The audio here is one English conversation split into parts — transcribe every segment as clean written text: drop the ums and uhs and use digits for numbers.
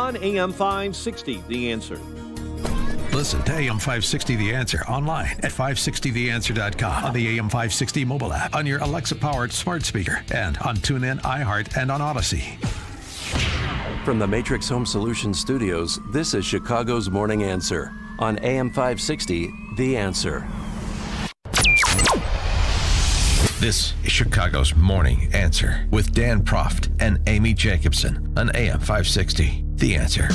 on AM 560, The Answer. Listen to AM 560 The Answer online at 560theanswer.com, on the AM 560 mobile app, on your Alexa-powered smart speaker, and on TuneIn, iHeart, and on Odyssey. From the Matrix Home Solutions studios, this is Chicago's Morning Answer on AM 560 The Answer. This is Chicago's Morning Answer with Dan Proft and Amy Jacobson on AM 560 The Answer.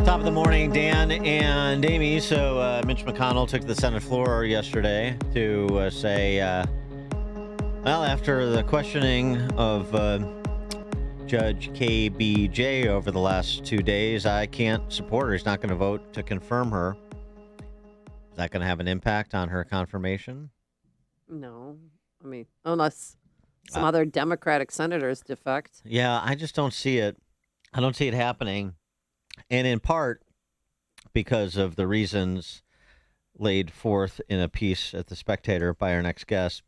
Top of the morning, Dan and Amy. So Mitch McConnell took the Senate floor yesterday to say, well, after the questioning of Judge KBJ over the last 2 days, I can't support her. He's not going to vote to confirm her. Is that going to have an impact on her confirmation? No. I mean, unless some other Democratic senators defect. Yeah, I just don't see it. I don't see it happening. And in part because of the reasons laid forth in a piece at The Spectator by our next guest.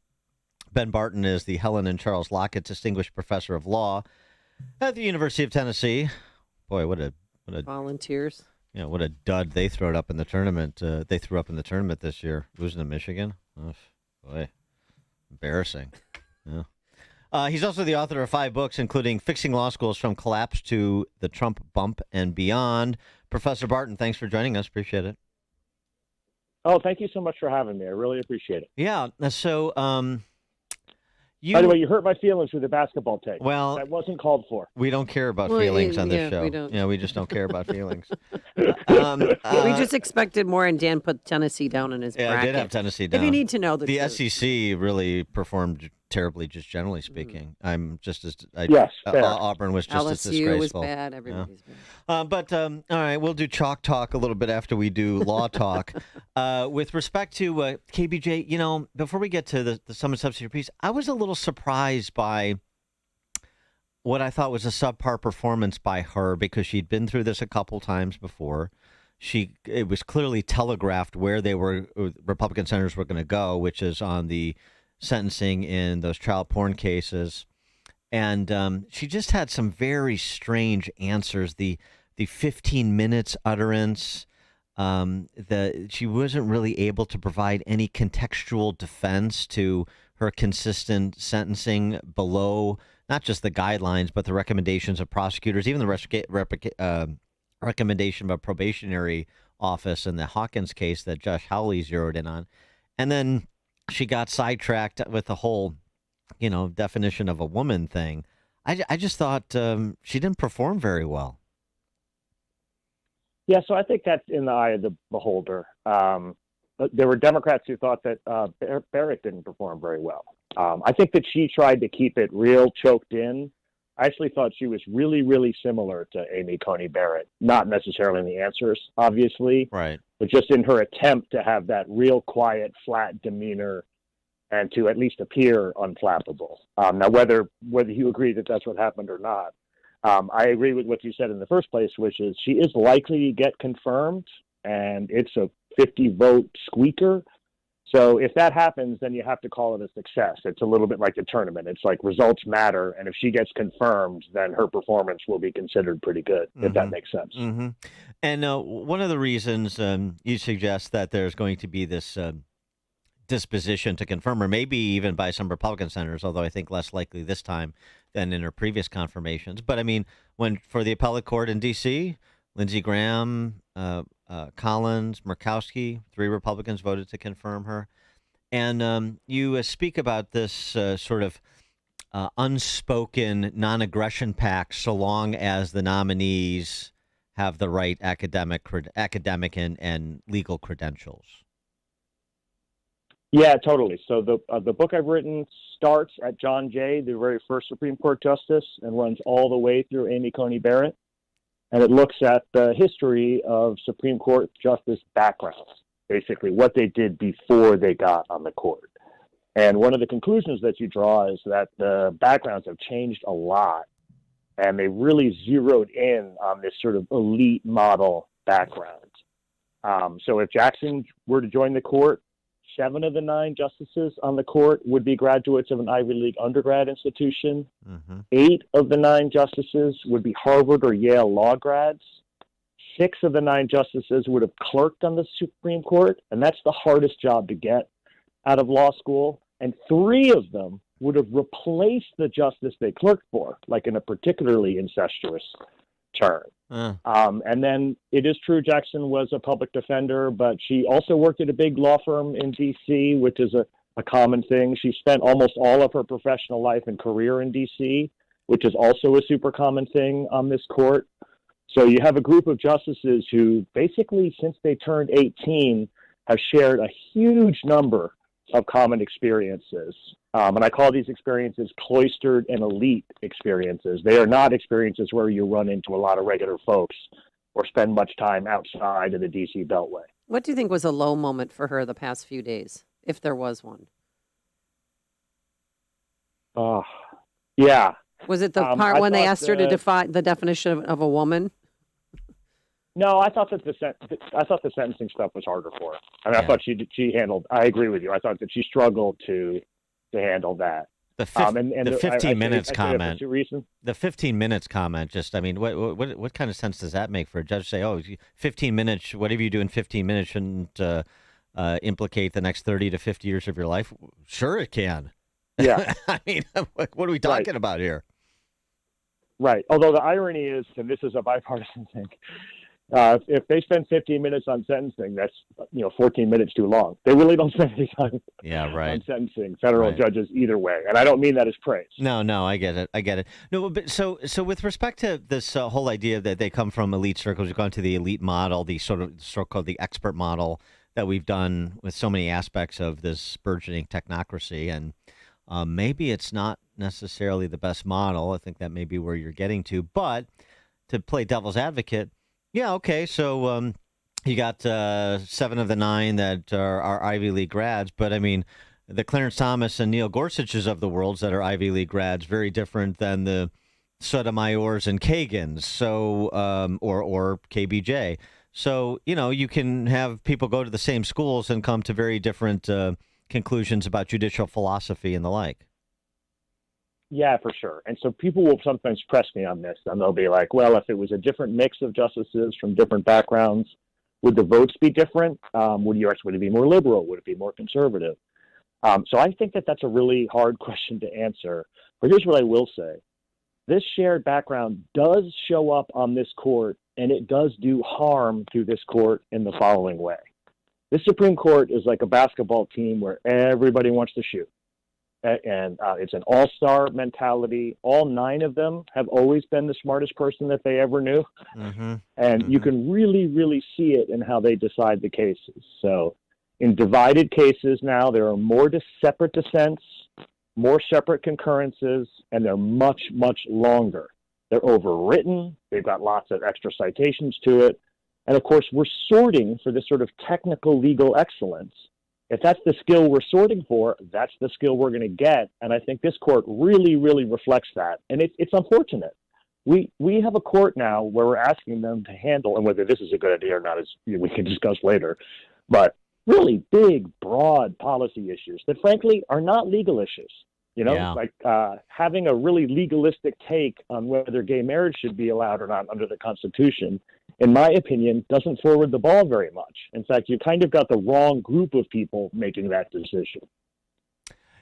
Ben Barton is the Helen and Charles Lockett Distinguished Professor of Law at the University of Tennessee. Boy, what a volunteers. You know, what a dud they threw up in the tournament. They threw up in the tournament this year, losing to Michigan. Oh, boy, embarrassing. Yeah. He's also the author of 5 books, including Fixing Law Schools from Collapse to the Trump Bump and Beyond. Professor Barton, thanks for joining us. Appreciate it. Oh, thank you so much for having me. I really appreciate it. Yeah. So, by the way, you hurt my feelings with the basketball take. Well, that wasn't called for. We don't care about feelings on this show. We don't. Yeah, we just don't care about feelings. We just expected more, and Dan put Tennessee down in his bracket. I did have Tennessee down. If you need to know the truth. SEC really performed terribly, just generally speaking. I'm just as yes. Auburn was just LSU as disgraceful. was bad. Everybody's bad. But all right, we'll do chalk talk a little bit after we do law talk. With respect to KBJ, you know, before we get to the summit substitute piece, I was a little surprised by what I thought was a subpar performance by her because she'd been through this a couple times before. It was clearly telegraphed where Republican senators were going to go, which is on the sentencing in those child porn cases. And she just had some very strange answers. The 15 minutes utterance, she wasn't really able to provide any contextual defense to her consistent sentencing below not just the guidelines, but the recommendations of prosecutors, even the recommendation of a probationary office in the Hawkins case that Josh Hawley zeroed in on. And then she got sidetracked with the whole, definition of a woman thing. I just thought she didn't perform very well. Yeah, so I think that's in the eye of the beholder. There were Democrats who thought that Barrett didn't perform very well. I think that she tried to keep it real choked in. I actually thought she was really, really similar to Amy Coney Barrett. Not necessarily in the answers, obviously, right, but just in her attempt to have that real quiet, flat demeanor and to at least appear unflappable. Now, whether you agree that that's what happened or not, I agree with what you said in the first place, which is she is likely to get confirmed, and it's a 50-vote squeaker. So if that happens, then you have to call it a success. It's a little bit like the tournament. It's like results matter, and if she gets confirmed, then her performance will be considered pretty good, if that makes sense. Mm-hmm. And one of the reasons you suggest that there's going to be this disposition to confirm her, maybe even by some Republican senators, although I think less likely this time than in her previous confirmations. But I mean, for the appellate court in D.C., Lindsey Graham, Collins, Murkowski, 3 Republicans voted to confirm her. And you speak about this sort of unspoken non-aggression pact so long as the nominees have the right academic and legal credentials. Yeah, totally. So the book I've written starts at John Jay, the very first Supreme Court justice, and runs all the way through Amy Coney Barrett. And it looks at the history of Supreme Court justice backgrounds, basically what they did before they got on the court. And one of the conclusions that you draw is that the backgrounds have changed a lot, and they really zeroed in on this sort of elite model background. So if Jackson were to join the court, 7 of the 9 justices on the court would be graduates of an Ivy League undergrad institution. 8 of the 9 justices would be Harvard or Yale law grads. 6 of the 9 justices would have clerked on the Supreme Court, and that's the hardest job to get out of law school. And 3 of them would have replaced the justice they clerked for, like in a particularly incestuous turn. And then it is true Jackson was a public defender, but she also worked at a big law firm in D.C., which is a common thing. She spent almost all of her professional life and career in D.C., which is also a super common thing on this court. So you have a group of justices who basically, since they turned 18, have shared a huge number of common experiences. And I call these experiences cloistered and elite experiences. They are not experiences where you run into a lot of regular folks or spend much time outside of the D.C. Beltway. What do you think was a low moment for her the past few days, if there was one? Yeah. Was it the part when they asked her to define the definition of a woman? No, I thought that the sentencing stuff was harder for her. I mean, I thought she handled. I agree with you. I thought that she struggled to handle that. The 15 minutes comment. The 15 minutes comment. Just, I mean, what kind of sense does that make for a judge to say, "Oh, 15 minutes. Whatever you do in 15 minutes shouldn't implicate the next 30 to 50 years of your life"? Sure, it can. Yeah. I mean, what are we talking about here? Right. Although the irony is, and this is a bipartisan thing. If they spend 15 minutes on sentencing, that's 14 minutes too long. They really don't spend any time on sentencing federal judges either way, and I don't mean that as praise. No, I get it. No, but so with respect to this whole idea that they come from elite circles, you've gone to the elite model, the so-called the expert model that we've done with so many aspects of this burgeoning technocracy, and maybe it's not necessarily the best model. I think that may be where you're getting to, but to play devil's advocate. Yeah, okay, so you got 7 of the 9 that are Ivy League grads, but I mean, the Clarence Thomas and Neil Gorsuches of the world that are Ivy League grads, very different than the Sotomayors and Kagans, so or KBJ. So, you can have people go to the same schools and come to very different conclusions about judicial philosophy and the like. Yeah, for sure. And so people will sometimes press me on this, and they'll be like, well, if it was a different mix of justices from different backgrounds, would the votes be different? Would it be more liberal? Would it be more conservative? So I think that that's a really hard question to answer. But here's what I will say. This shared background does show up on this court, and it does do harm to this court in the following way. This Supreme Court is like a basketball team where everybody wants to shoot. And it's an all-star mentality. All 9 of them have always been the smartest person that they ever knew. And you can really, really see it in how they decide the cases. So in divided cases now, there are more separate dissents, more separate concurrences, and they're much, much longer. They're overwritten. They've got lots of extra citations to it. And, of course, we're sorting for this sort of technical legal excellence. If that's the skill we're sorting for, that's the skill we're going to get. And I think this court really, really reflects that. And it's unfortunate. We have a court now where we're asking them to handle, and whether this is a good idea or not is we can discuss later, but really big, broad policy issues that, frankly, are not legal issues. Like having a really legalistic take on whether gay marriage should be allowed or not under the Constitution, in my opinion, doesn't forward the ball very much. In fact, you kind of got the wrong group of people making that decision.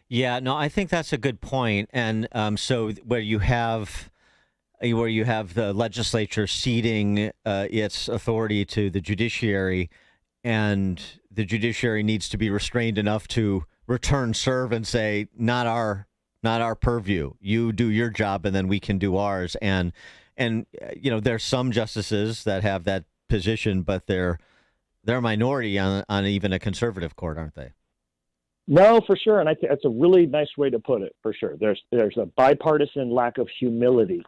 Yeah, no, I think that's a good point. And so where you have the legislature ceding its authority to the judiciary, and the judiciary needs to be restrained enough to return serve and say, not our purview. You do your job, and then we can do ours. And there's some justices that have that position, but they're a minority on even a conservative court, aren't they? No, for sure. And I think that's a really nice way to put it, for sure. There's a bipartisan lack of humility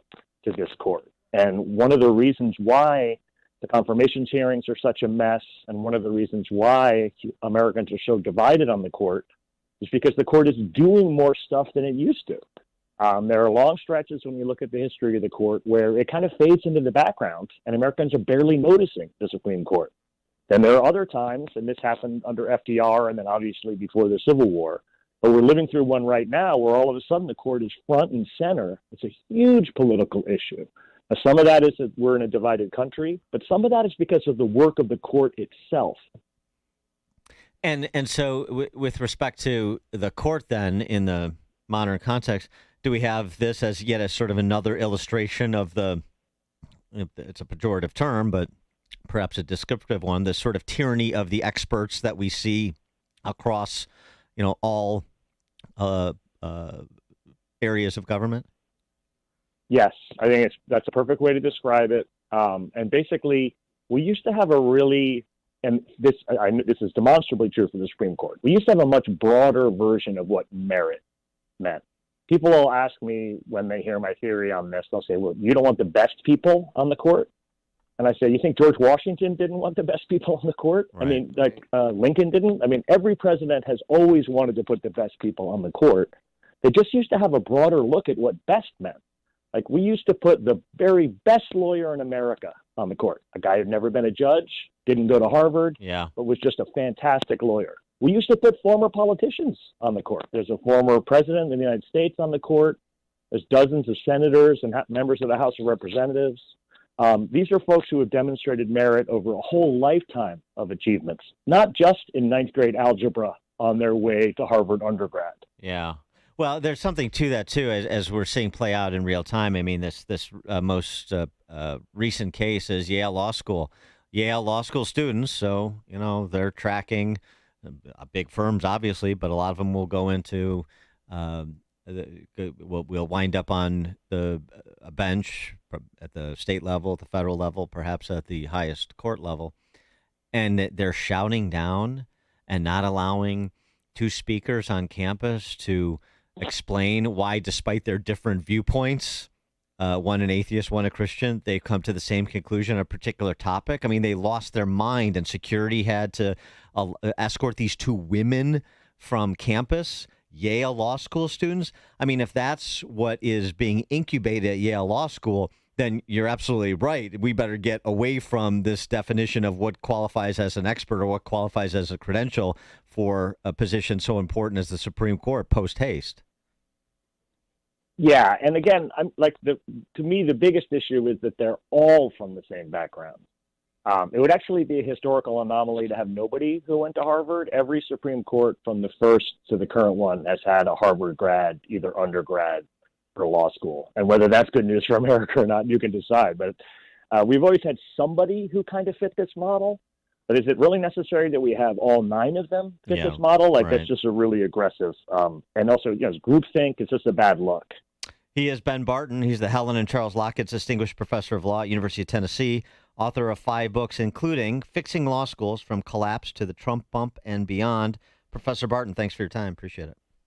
to this court. And one of the reasons why the confirmations hearings are such a mess, and one of the reasons why Americans are so divided on the court, is because the court is doing more stuff than it used to. There are long stretches when you look at the history of the court where it kind of fades into the background, and Americans are barely noticing the Supreme Court. Then there are other times, and this happened under FDR and then obviously before the Civil War, but we're living through one right now where all of a sudden the court is front and center. It's a huge political issue. Now, some of that is that we're in a divided country, but some of that is because of the work of the court itself. And so with respect to the court then in the modern context, do we have this as yet as sort of another illustration of it's a pejorative term, but perhaps a descriptive one, the sort of tyranny of the experts that we see across, all areas of government? Yes, I think that's a perfect way to describe it. And basically, we used to have and this is demonstrably true for the Supreme Court. We used to have a much broader version of what merit meant. People will ask me when they hear my theory on this, they'll say, well, you don't want the best people on the court? And I say, you think George Washington didn't want the best people on the court? Right. I mean, Lincoln didn't? I mean, every president has always wanted to put the best people on the court. They just used to have a broader look at what best meant. Like, we used to put the very best lawyer in America on the court, a guy who'd never been a judge, didn't go to Harvard, but was just a fantastic lawyer. We used to put former politicians on the court. There's a former president of the United States on the court. There's dozens of senators and members of the House of Representatives. These are folks who have demonstrated merit over a whole lifetime of achievements, not just in ninth grade algebra on their way to Harvard undergrad. Yeah. Well, there's something to that, too, as we're seeing play out in real time. I mean, this most recent case is Yale Law School. Yale Law School students, so, they're tracking big firms, obviously, but a lot of them will go into, will wind up on a bench at the state level, at the federal level, perhaps at the highest court level. And they're shouting down and not allowing two speakers on campus to explain why, despite their different viewpoints, one an atheist, one a Christian, they come to the same conclusion on a particular topic. I mean, they lost their mind, and security had to escort these two women from campus, Yale Law School students. I mean, if that's what is being incubated at Yale Law School, then you're absolutely right. We better get away from this definition of what qualifies as an expert or what qualifies as a credential for a position so important as the Supreme Court post haste. Yeah, and again, to me, the biggest issue is that they're all from the same background. It would actually be a historical anomaly to have nobody who went to Harvard. Every Supreme Court from the first to the current one has had a Harvard grad, either undergrad or law school. And whether that's good news for America or not, you can decide. But we've always had somebody who kind of fit this model. But is it really necessary that we have all 9 of them fit this model? That's just a really aggressive, and also, groupthink is just a bad look. He is Ben Barton. He's the Helen and Charles Lockett's Distinguished Professor of Law at University of Tennessee, author of 5 books, including Fixing Law Schools from Collapse to the Trump Bump and Beyond. Professor Barton, thanks for your time. Appreciate it.